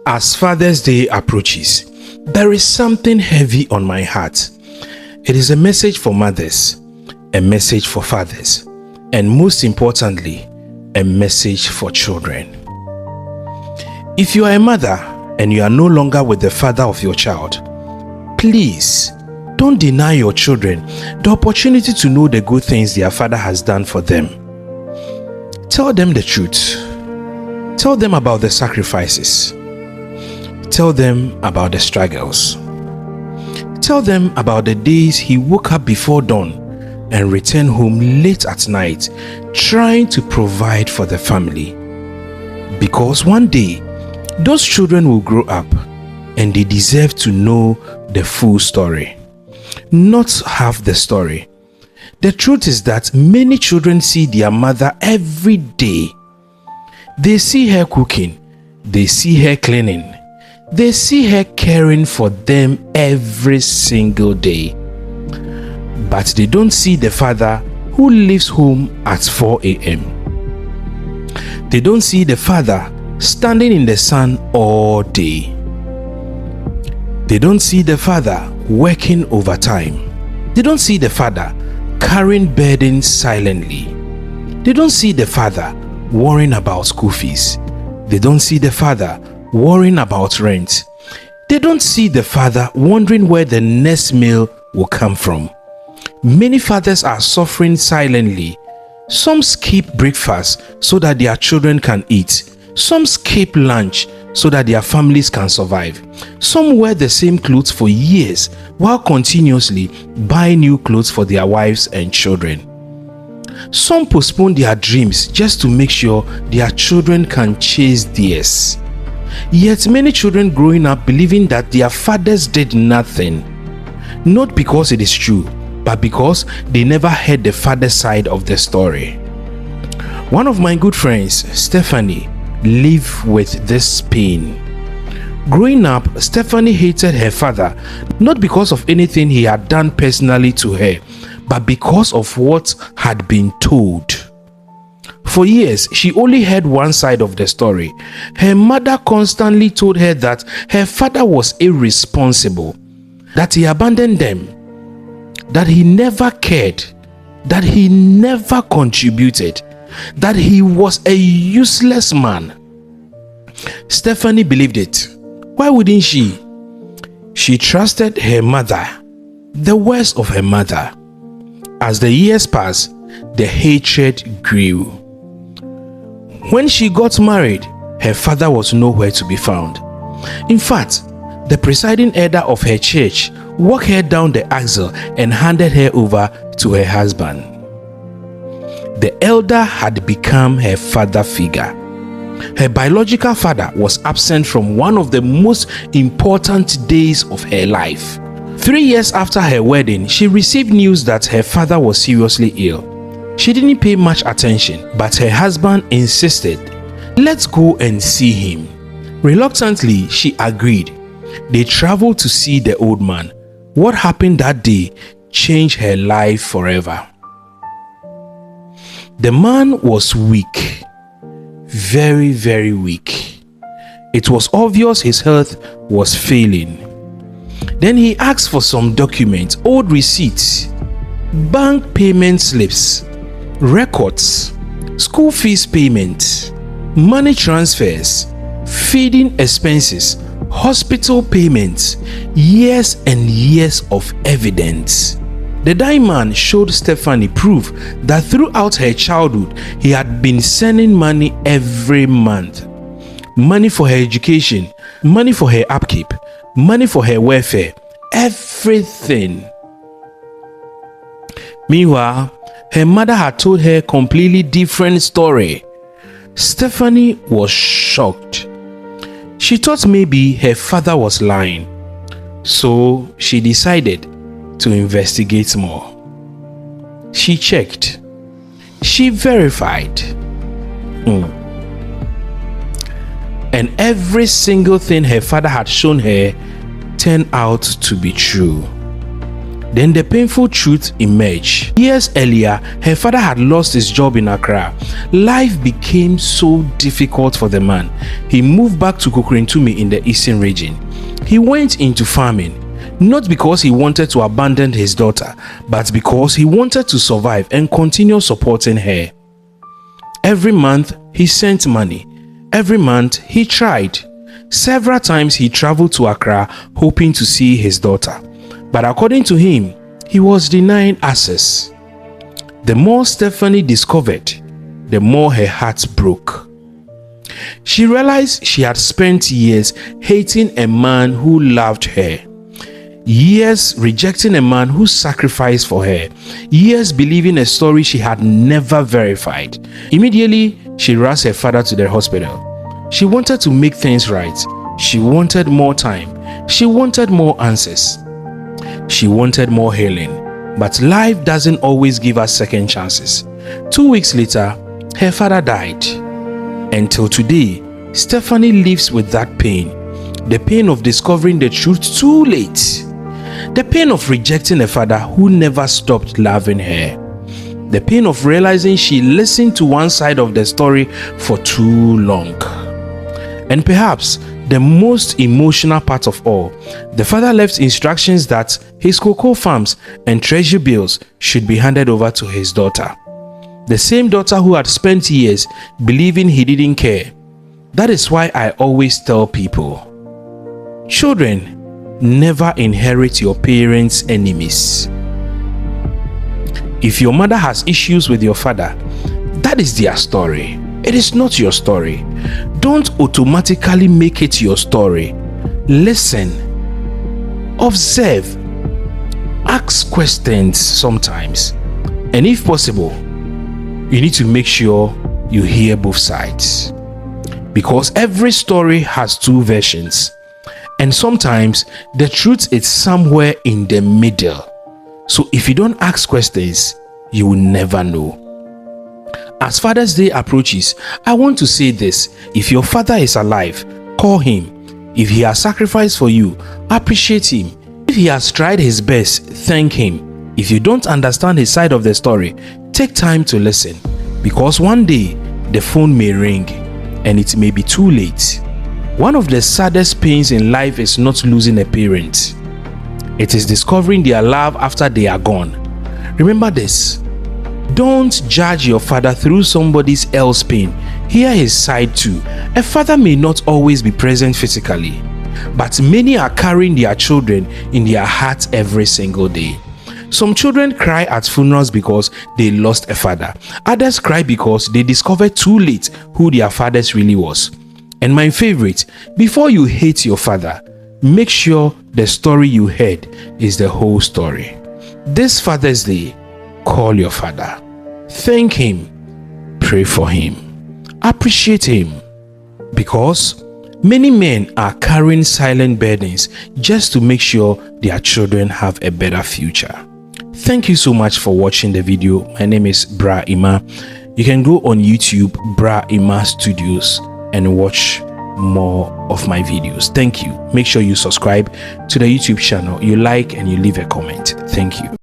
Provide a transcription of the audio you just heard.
As Father's Day approaches, there is something heavy on my heart. It is a message for mothers, a message for fathers, and most importantly, a message for children. If you are a mother and you are no longer with the father of your child, please don't deny your children the opportunity to know the good things their father has done for them. Tell them the truth. Tell them about the sacrifices. Tell them about the struggles. Tell them about the days he woke up before dawn and returned home late at night, trying to provide for the family. Because one day, those children will grow up and they deserve to know the full story, not half the story. The truth is that many children see their mother every day. They see her cooking, they see her cleaning, they see her caring for them every single day. But they don't see the father who leaves home at 4 a.m. They don't see the father standing in the sun all day. They don't see the father working overtime. They don't see the father carrying burdens silently. They don't see the father worrying about school fees. They don't see the father worrying about rent. They don't see the father wondering where the next meal will come from. Many fathers are suffering silently. Some skip breakfast so that their children can eat. Some skip lunch so that their families can survive. Some wear the same clothes for years while continuously buying new clothes for their wives and children. Some postpone their dreams just to make sure their children can chase theirs. Yet many children growing up believing that their fathers did nothing, not because it is true, but because they never heard the father side of the story. One of my good friends, Stephanie, lived with this pain. Growing up, Stephanie hated her father, not because of anything he had done personally to her, but because of what had been told. For years, she only heard one side of the story. Her mother constantly told her that her father was irresponsible, that he abandoned them, that he never cared, that he never contributed, that he was a useless man. Stephanie believed it. Why wouldn't she? She trusted her mother, the words of her mother. As the years passed, the hatred grew. When she got married, her father was nowhere to be found. In fact, the presiding elder of her church walked her down the aisle and handed her over to her husband. The elder had become her father figure. Her biological father was absent from one of the most important days of her life. 3 years after her wedding, she received news that her father was seriously ill. She didn't pay much attention, but her husband insisted, "Let's go and see him." Reluctantly, she agreed. They traveled to see the old man. What happened that day changed her life forever. The man was weak, very, very weak. It was obvious his health was failing. Then he asked for some documents, old receipts, bank payment slips, records, school fees payments, money transfers, feeding expenses, hospital payments, years and years of evidence. The dying man showed Stephanie proof that throughout her childhood, he had been sending money every month. Money for her education, money for her upkeep, money for her welfare, everything. Meanwhile, her mother had told her a completely different story. Stephanie was shocked. She thought maybe her father was lying, so she decided to investigate more. She checked. She verified. And every single thing her father had shown her turned out to be true. Then the painful truth emerged. Years earlier, her father had lost his job in Accra. Life became so difficult for the man. He moved back to Kukurintumi in the eastern region. He went into farming, not because he wanted to abandon his daughter, but because he wanted to survive and continue supporting her. Every month, he sent money. Every month, he tried. Several times, he traveled to Accra hoping to see his daughter. But according to him, he was denied access. The more Stephanie discovered, the more her heart broke. She realized she had spent years hating a man who loved her, years rejecting a man who sacrificed for her, years believing a story she had never verified. Immediately, she rushed her father to the hospital. She wanted to make things right. She wanted more time. She wanted more answers. She wanted more healing, but life doesn't always give us second chances. 2 weeks later, her father died. Until today, Stephanie lives with that pain. The pain of discovering the truth too late. The pain of rejecting a father who never stopped loving her. The pain of realizing she listened to one side of the story for too long. And perhaps the most emotional part of all, the father left instructions that his cocoa farms and treasury bills should be handed over to his daughter. The same daughter who had spent years believing he didn't care. That is why I always tell people, children, never inherit your parents' enemies. If your mother has issues with your father, that is their story. It is not your story. Don't automatically make it your story. Listen, observe, ask questions sometimes, and if possible, you need to make sure you hear both sides, because every story has two versions, and sometimes the truth is somewhere in the middle. So if you don't ask questions, you will never know. As Father's Day approaches, I want to say this: if your father is alive, call him. If he has sacrificed for you, appreciate him. If he has tried his best, thank him. If you don't understand his side of the story, take time to listen, because one day the phone may ring and it may be too late. One of the saddest pains in life is not losing a parent. It is discovering their love after they are gone. Remember this: don't judge your father through somebody else's pain. Hear his side too. A father may not always be present physically, but many are carrying their children in their hearts every single day. Some children cry at funerals because they lost a father. Others cry because they discovered too late who their fathers really was. And my favorite, before you hate your father, make sure the story you heard is the whole story. This Father's Day, call your father. Thank him. Pray for him. Appreciate him. Because many men are carrying silent burdens just to make sure their children have a better future. Thank you so much for watching the video. My name is Bra Ima. You can go on YouTube, Bra Ima Studios, and watch more of my videos. Thank you. Make sure you subscribe to the YouTube channel, you like, and you leave a comment. Thank you.